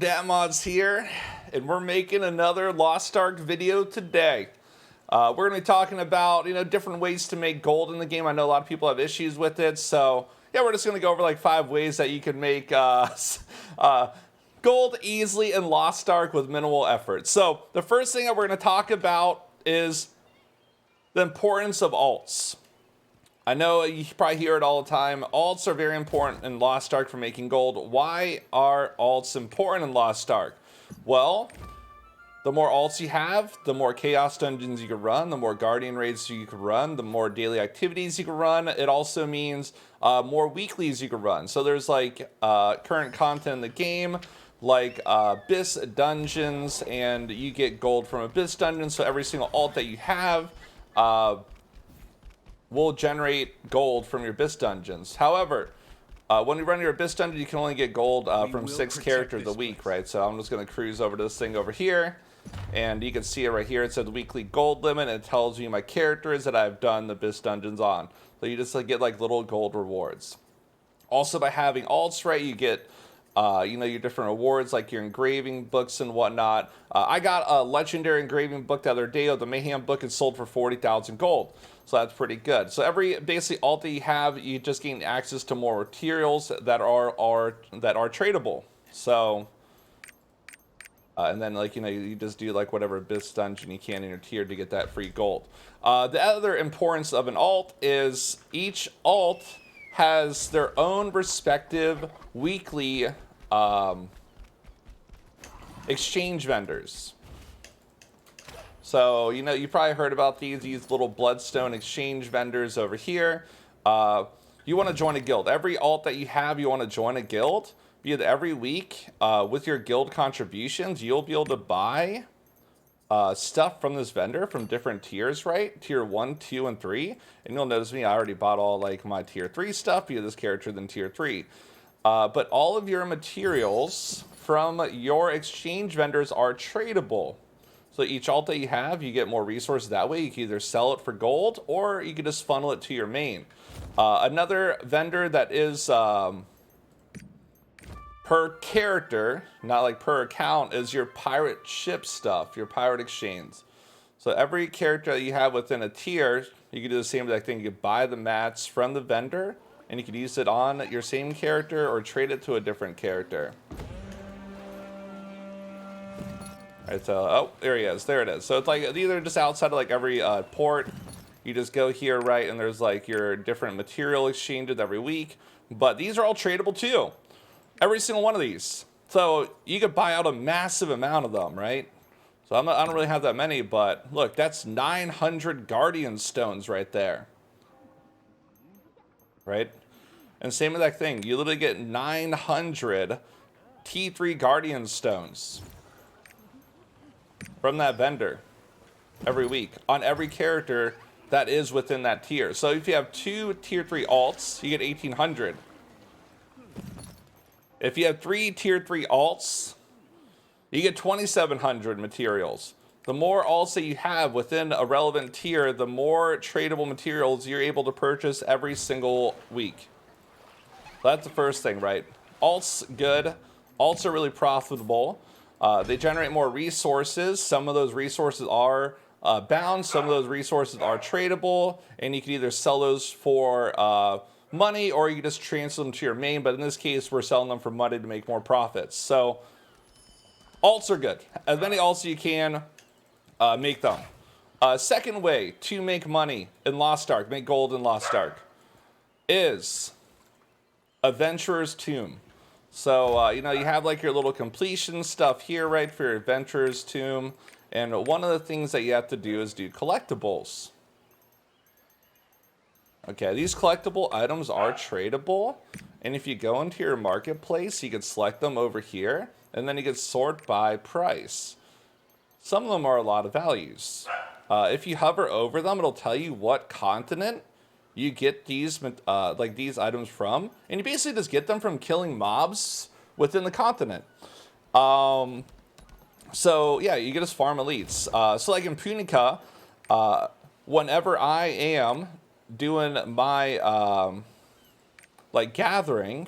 Modz here, and we're making another Lost Ark video today. We're going to be talking about, different ways to make gold in the game. I know a lot of people have issues with it, so yeah, we're just going to go over like 5 ways that you can make gold easily in Lost Ark with minimal effort. So the first thing that we're going to talk about is the importance of alts. I know you probably hear it all the time. Alts are very important in Lost Ark for making gold. Why are alts important in Lost Ark? Well, the more alts you have, the more chaos dungeons you can run, the more guardian raids you can run, the more daily activities you can run. It also means more weeklies you can run. So there's like current content in the game, like Abyss dungeons, and you get gold from Abyss dungeons. So every single alt that you have will generate gold from your Abyss dungeons. However, when you run your Abyss dungeon, you can only get gold from 6 characters a week, right? So I'm just going to cruise over to this thing over here, and you can see it right here. It says weekly gold limit, and it tells me my characters that I've done the Abyss dungeons on. So you just get like little gold rewards. Also, by having alts, right, you get your different awards, like your engraving books and whatnot. I got a legendary engraving book the other day. The Mayhem book is sold for 40,000 gold. So that's pretty good. So every basically alt that you have, you just gain access to more materials that are tradable. So and then you just do like whatever Abyss dungeon you can in your tier to get that free gold. The other importance of an alt is each alt has their own respective weekly exchange vendors. So, you probably heard about these little bloodstone exchange vendors over here. You want to join a guild. Every alt that you have, you want to join a guild. Because every week, with your guild contributions, you'll be able to buy stuff from this vendor from different tiers, right? Tier 1, 2, and 3. And you'll notice I already bought all like my tier 3 stuff via this character than tier 3. But all of your materials from your exchange vendors are tradable. So each alt that you have, you get more resources that way. You can either sell it for gold or you can just funnel it to your main. Another vendor that is per character, not like per account, is your pirate ship stuff, your pirate exchange. So every character that you have within a tier, you can do the same exact thing. You can buy the mats from the vendor, and you can use it on your same character or trade it to a different character. Alright, so, oh, there he is. There it is. So it's like either just outside of like every port. You just go here, right, and there's like your different material exchanges every week. But these are all tradable too. Every single one of these. So you could buy out a massive amount of them, right? So I don't really have that many, but look, that's 900 Guardian Stones right there. Right? And same with that thing. You literally get 900 T3 Guardian Stones from that vendor every week on every character that is within that tier. So if you have 2 tier 3 alts, you get 1800. If you have 3 tier 3 alts, you get 2700 materials. The more alts that you have within a relevant tier, the more tradable materials you're able to purchase every single week. So that's the first thing, right? Alts, good. Alts are really profitable. They generate more resources. Some of those resources are bound. Some of those resources are tradable. And you can either sell those for money, or you can just transfer them to your main, but in this case we're selling them for money to make more profits. So alts are good. As many alts as you can, make them. Second way to make money in Lost Ark, make gold in Lost Ark, is Adventurer's Tomb. So you have like your little completion stuff here, right, for your Adventurer's Tomb, and one of the things that you have to do is do collectibles. Okay, these collectible items are tradable, and if you go into your marketplace, you can select them over here, and then you can sort by price. Some of them are a lot of values. If you hover over them, it'll tell you what continent you get these these items from, and you basically just get them from killing mobs within the continent. So yeah, you can just farm elites. So like in Punica, whenever I am doing my like gathering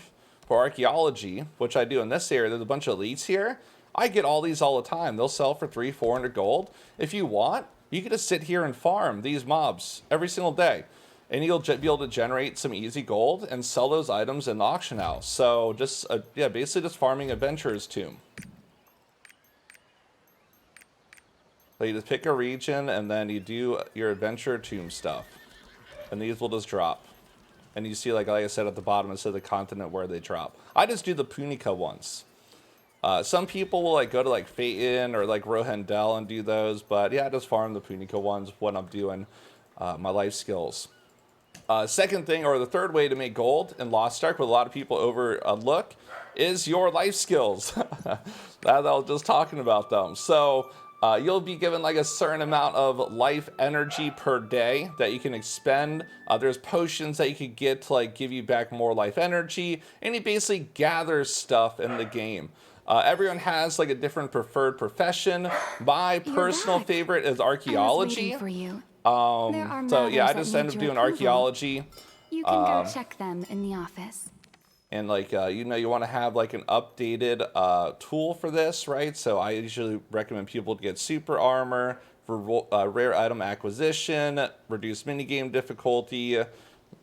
for archaeology, which I do in this area, there's a bunch of elites here. I get all these all the time. They'll sell for 300-400 gold. If you want, you can just sit here and farm these mobs every single day, and you'll be able to generate some easy gold and sell those items in the auction house. So just, yeah, basically just farming Adventurer's Tomb. So you just pick a region, and then you do your Adventurer Tomb stuff. And these will just drop. And you see, like I said, at the bottom, it says the continent where they drop. I just do the Punica ones. Some people will like go to like Phaeton or like Rohendel and do those, but yeah, I just farm the Punica ones when I'm doing my life skills. Second thing, or the third way to make gold in Lost Ark, what a lot of people overlook, is your life skills. that I was just talking about them. So you'll be given like a certain amount of life energy per day that you can expend. There's potions that you could get to like give you back more life energy, and you basically gather stuff in the game. Everyone has like a different preferred profession. My personal favorite is archaeology. For you. So yeah, I just end up doing archaeology. You can go check them in the office. And like, you know, you want to have like an updated tool for this, right? So I usually recommend people to get super armor for rare item acquisition, reduce minigame difficulty,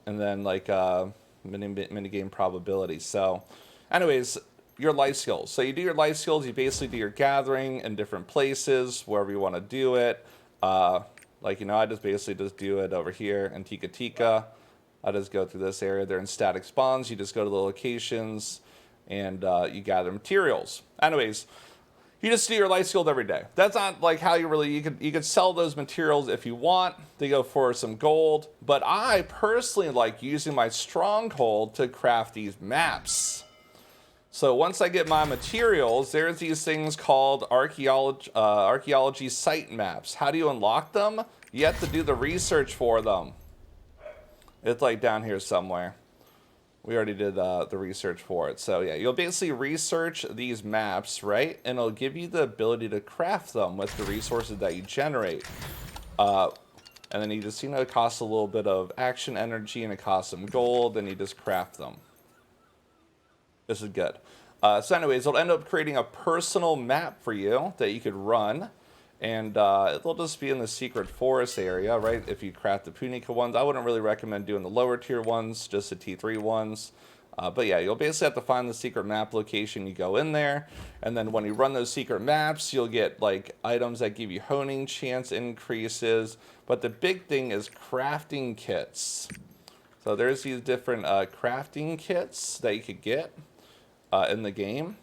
and then like minigame probability. So anyways, your life skills. So you do your life skills, you basically do your gathering in different places, wherever you want to do it. Like, you know, I just basically just do it over here in Tika Tika. I just go through this area. They're in static spawns. You just go to the locations and you gather materials. Anyways, you just do your life skills every day. That's not like how you really, you could sell those materials if you want. They go for some gold. But I personally like using my stronghold to craft these maps. So once I get my materials, there's these things called archaeology site maps. How do you unlock them? You have to do the research for them. It's like down here somewhere. We already did the research for it. So yeah, you'll basically research these maps, right? And it'll give you the ability to craft them with the resources that you generate. And then you just, you know, it costs a little bit of action energy and it costs some gold, and you just craft them. This is good. So anyways, it'll end up creating a personal map for you that you could run. And it'll just be in the secret forest area, right? If you craft the Punica ones. I wouldn't really recommend doing the lower tier ones, just the T3 ones. But yeah, you'll basically have to find the secret map location. You go in there, and then when you run those secret maps, you'll get like items that give you honing chance increases. But the big thing is crafting kits. So there's these different crafting kits that you could get in the game.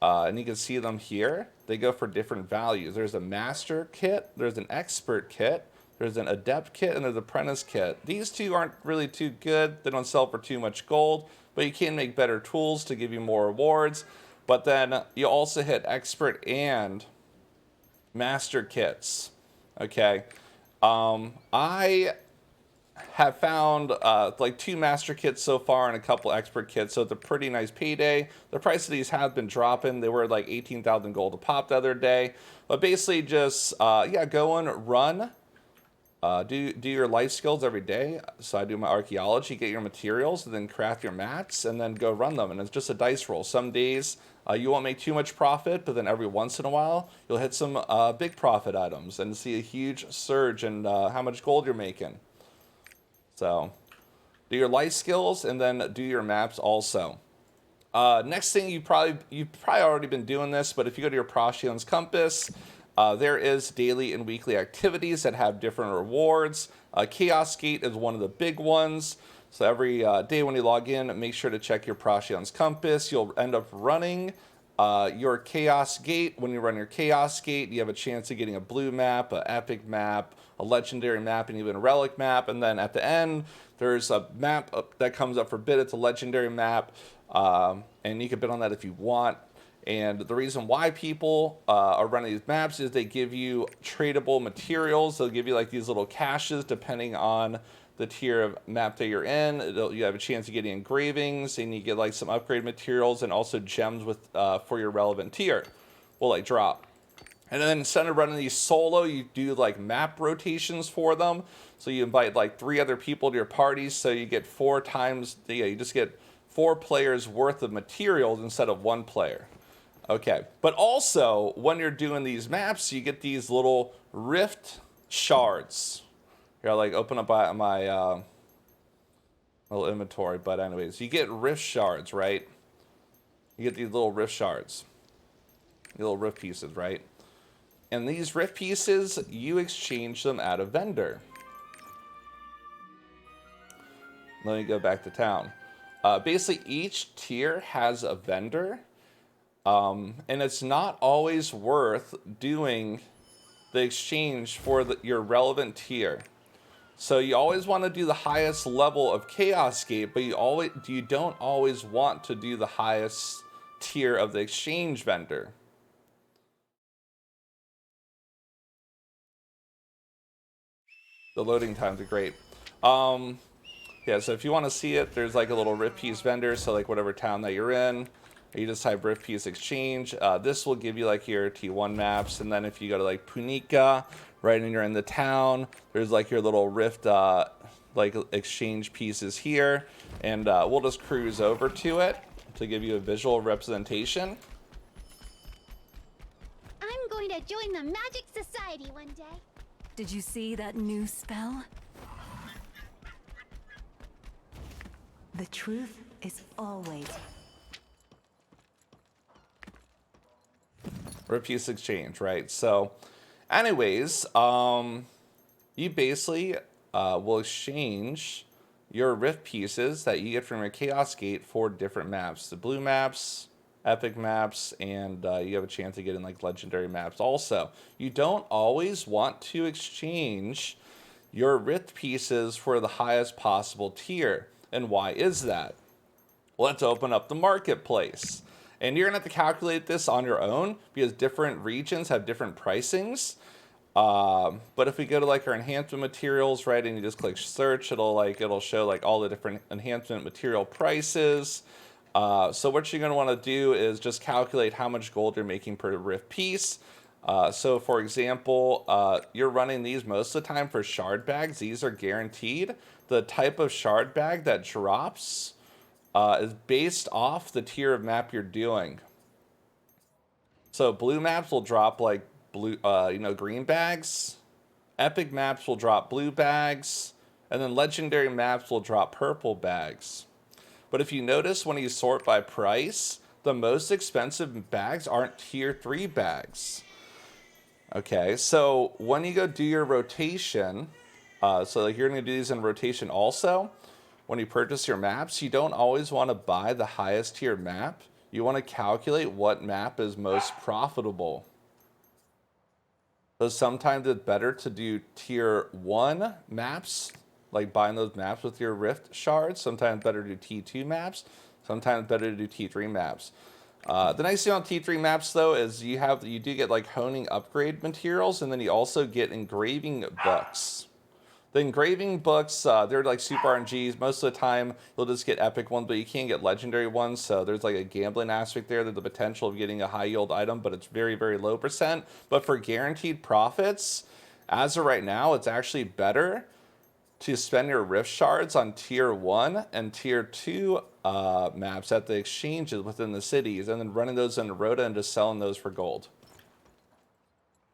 And you can see them here. They go for different values. There's a master kit, there's an expert kit, there's an adept kit, and there's an apprentice kit. These two aren't really too good. They don't sell for too much gold, but you can make better tools to give you more rewards. But then you also hit expert and master kits. Okay. I have found like 2 master kits so far and a couple expert kits, so it's a pretty nice payday. The price of these have been dropping. They were like 18,000 gold a pop the other day. But basically just, yeah, go and run. Do your life skills every day. So I do my archaeology, get your materials, and then craft your mats, and then go run them. And it's just a dice roll. Some days you won't make too much profit, but then every once in a while, you'll hit some big profit items and see a huge surge in how much gold you're making. So, do your life skills and then do your maps also. Next thing, you've probably already been doing this, but if you go to your Procion's Compass, there is daily and weekly activities that have different rewards. Chaos Gate is one of the big ones. So every day when you log in, make sure to check your Procion's Compass. You'll end up running your Chaos Gate. When you run your Chaos Gate, you have a chance of getting a blue map, an epic map, a legendary map, and even a relic map. And then at the end, there's a map that comes up for bid. It's a legendary map, and you can bid on that if you want. And the reason why people are running these maps is they give you tradable materials. They'll give you like these little caches depending on the tier of map that you're in. You have a chance of getting engravings, and you get like some upgrade materials and also gems with for your relevant tier will like drop. And then instead of running these solo, you do like map rotations for them. So you invite like 3 other people to your parties, so you get 4 times, you just get 4 players worth of materials instead of 1 player. Okay, but also when you're doing these maps, you get these little rift shards. Here, I'll like open up my little inventory, but anyways, you get rift shards, right? You get these little rift shards, these little rift pieces, right? And these rift pieces, you exchange them at a vendor. Let me go back to town. Basically, each tier has a vendor, and it's not always worth doing the exchange for your relevant tier. So you always want to do the highest level of Chaos Gate, but you don't always want to do the highest tier of the exchange vendor. The loading times are great. Yeah, so if you want to see it, there's like a little rift piece vendor. So like whatever town that you're in, you just type rift piece exchange. This will give you like your T1 maps. And then if you go to like Punica, right, and you're in the town, there's like your little rift like exchange pieces here. And we'll just cruise over to it to give you a visual representation. I'm going to join the Magic Society one day. Did you see that new spell? The truth is always... Rift exchange, right? So anyways, you basically will exchange your rift pieces that you get from your Chaos Gate for different maps. The blue maps, epic maps, and you have a chance of getting like legendary maps also. You don't always want to exchange your rift pieces for the highest possible tier. And why is that? Let's open up the marketplace. And you're gonna have to calculate this on your own because different regions have different pricings. But if we go to like our enhancement materials, right, and you just click search, it'll show like all the different enhancement material prices. So what you're gonna wanna do is just calculate how much gold you're making per rift piece. So for example, you're running these most of the time for shard bags. These are guaranteed. The type of shard bag that drops is based off the tier of map you're doing. So blue maps will drop like green bags. Epic maps will drop blue bags, and then legendary maps will drop purple bags. But if you notice when you sort by price, the most expensive bags aren't tier 3 bags. Okay, so when you go do your rotation, so like you're going to do these in rotation also. When you purchase your maps, you don't always want to buy the highest tier map. You want to calculate what map is most profitable. So sometimes it's better to do tier 1 maps, like buying those maps with your rift shards. Sometimes better to do T2 maps. Sometimes better to do T3 maps. The nice thing on T3 maps though is you do get like honing upgrade materials, and then you also get engraving books. The engraving books, they're like super RNGs. Most of the time, you'll just get epic ones, but you can get legendary ones. So there's like a gambling aspect there. There's the potential of getting a high yield item, but it's very, very low percent. But for guaranteed profits, as of right now, it's actually better to spend your rift shards on tier 1 and tier 2 maps at the exchanges within the cities, and then running those in Rota and just selling those for gold.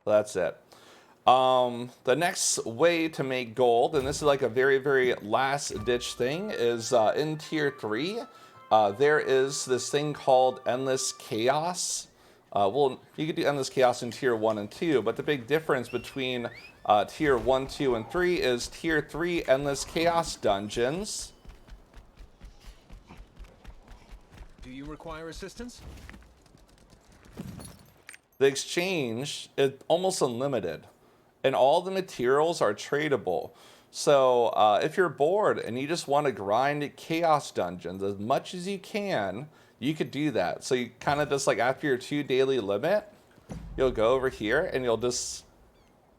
So that's it. The next way to make gold, and this is like a very, very last ditch thing, is in tier 3, there is this thing called Endless Chaos. Well, you could do Endless Chaos in tier 1 and 2, but the big difference between tier 1, 2, and 3 is tier 3 Endless Chaos dungeons. Do you require assistance? The exchange is almost unlimited, and all the materials are tradable. So if you're bored and you just want to grind chaos dungeons as much as you can, you could do that. So you kind of just like after your 2 daily limit, you'll go over here and you'll just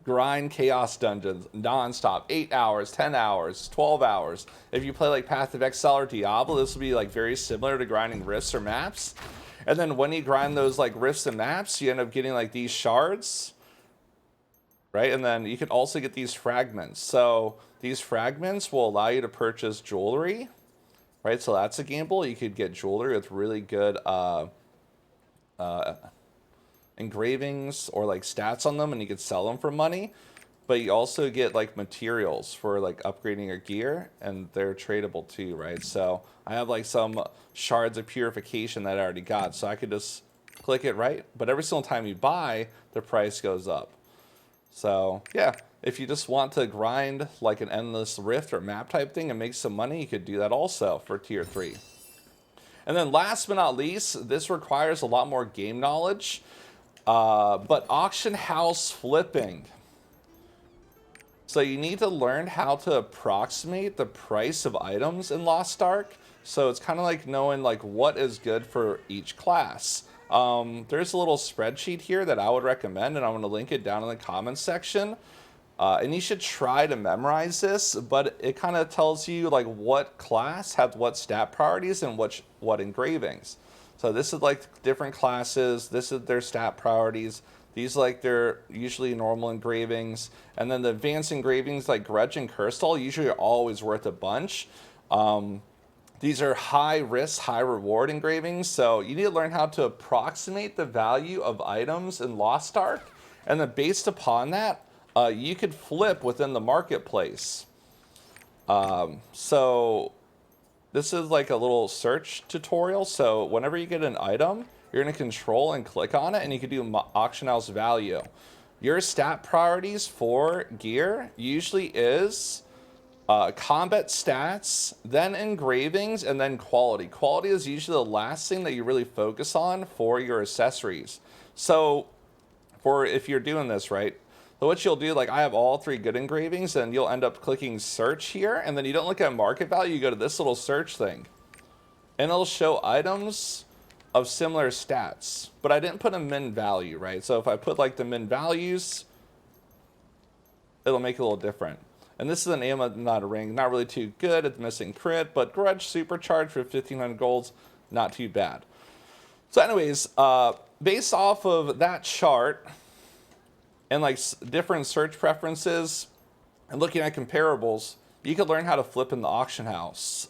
grind chaos dungeons non-stop. 8 hours, 10 hours, 12 hours. If you play like Path of Exile or Diablo, this will be like very similar to grinding rifts or maps. And then when you grind those like rifts and maps, you end up getting like these shards, right? And then you can also get these fragments. So these fragments will allow you to purchase jewelry, right? So that's a gamble. You could get jewelry with really good engravings or like stats on them, and you could sell them for money. But you also get like materials for like upgrading your gear, and they're tradable too, right? So I have like some shards of purification that I already got, so I could just click it, right? But every single time you buy, the price goes up. So yeah, if you just want to grind like an endless rift or map type thing and make some money, you could do that also for tier 3. And then last but not least, this requires a lot more game knowledge, but auction house flipping. So you need to learn how to approximate the price of items in Lost Ark. So it's kind of like knowing like what is good for each class. There's a little spreadsheet here that I would recommend, and I'm going to link it down in the comments section. And you should try to memorize this, but it kind of tells you like what class has what stat priorities and what engravings. So this is like different classes. This is their stat priorities. These like they're usually normal engravings, and then the advanced engravings like Grudge and Cursed usually are always worth a bunch. These are high risk, high reward engravings, so you need to learn how to approximate the value of items in Lost Ark, and then based upon that, you could flip within the marketplace. So this is like a little search tutorial. So whenever you get an item, you're going to control and click on it, and you can do auction house value. Your stat priorities for gear usually is combat stats, then engravings, and then quality. Quality is usually the last thing that you really focus on for your accessories. So for if you're doing this, right? So what you'll do, like I have all 3 good engravings, and you'll end up clicking search here, and then you don't look at market value, you go to this little search thing. And it'll show items of similar stats, but I didn't put a min value, right? So if I put like the min values, it'll make it a little different. And this is an aim, not a ring, not really too good. It's missing crit, but Grudge supercharged for 1500 golds, not too bad. So anyways, based off of that chart and like different search preferences and looking at comparables, you could learn how to flip in the auction house.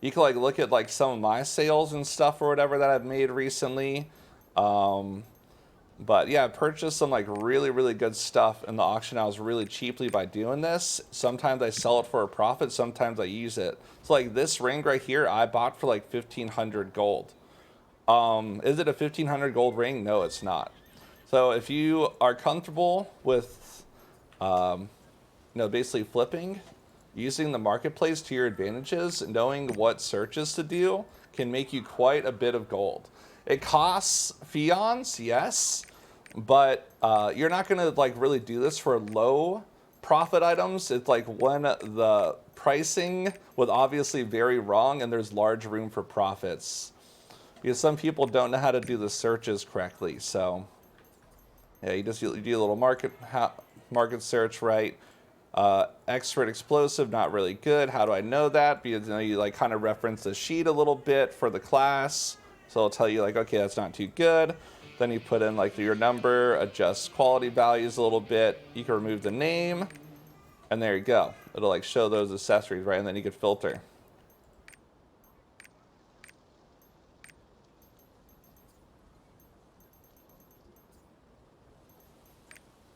You can like look at like some of my sales and stuff or whatever that I've made recently. But yeah, I purchased some like really good stuff in the auction house really cheaply by doing this. Sometimes I sell it for a profit, sometimes I use it. So like this ring right here, I bought for like 1500 gold. Is it a 1500 gold ring? No, it's not. So if you are comfortable with, basically flipping, using the marketplace to your advantages, knowing what searches to do can make you quite a bit of gold. It costs fions, yes, but you're not gonna like really do this for low profit items. It's like when the pricing would obviously vary wrong and there's large room for profits. Because some people don't know how to do the searches correctly. So yeah, you do a little market search, right? Expert explosive, not really good. How do I know that? Because you like kind of reference the sheet a little bit for the class. So it'll tell you like, okay, that's not too good. Then you put in like your number, adjust quality values a little bit. You can remove the name, and there you go. It'll like show those accessories, right? And then you can filter.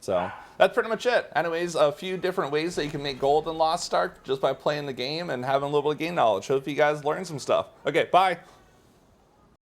So that's pretty much it. Anyways, a few different ways that you can make gold in Lost Ark just by playing the game and having a little bit of game knowledge. Hope you guys learned some stuff. Okay, bye.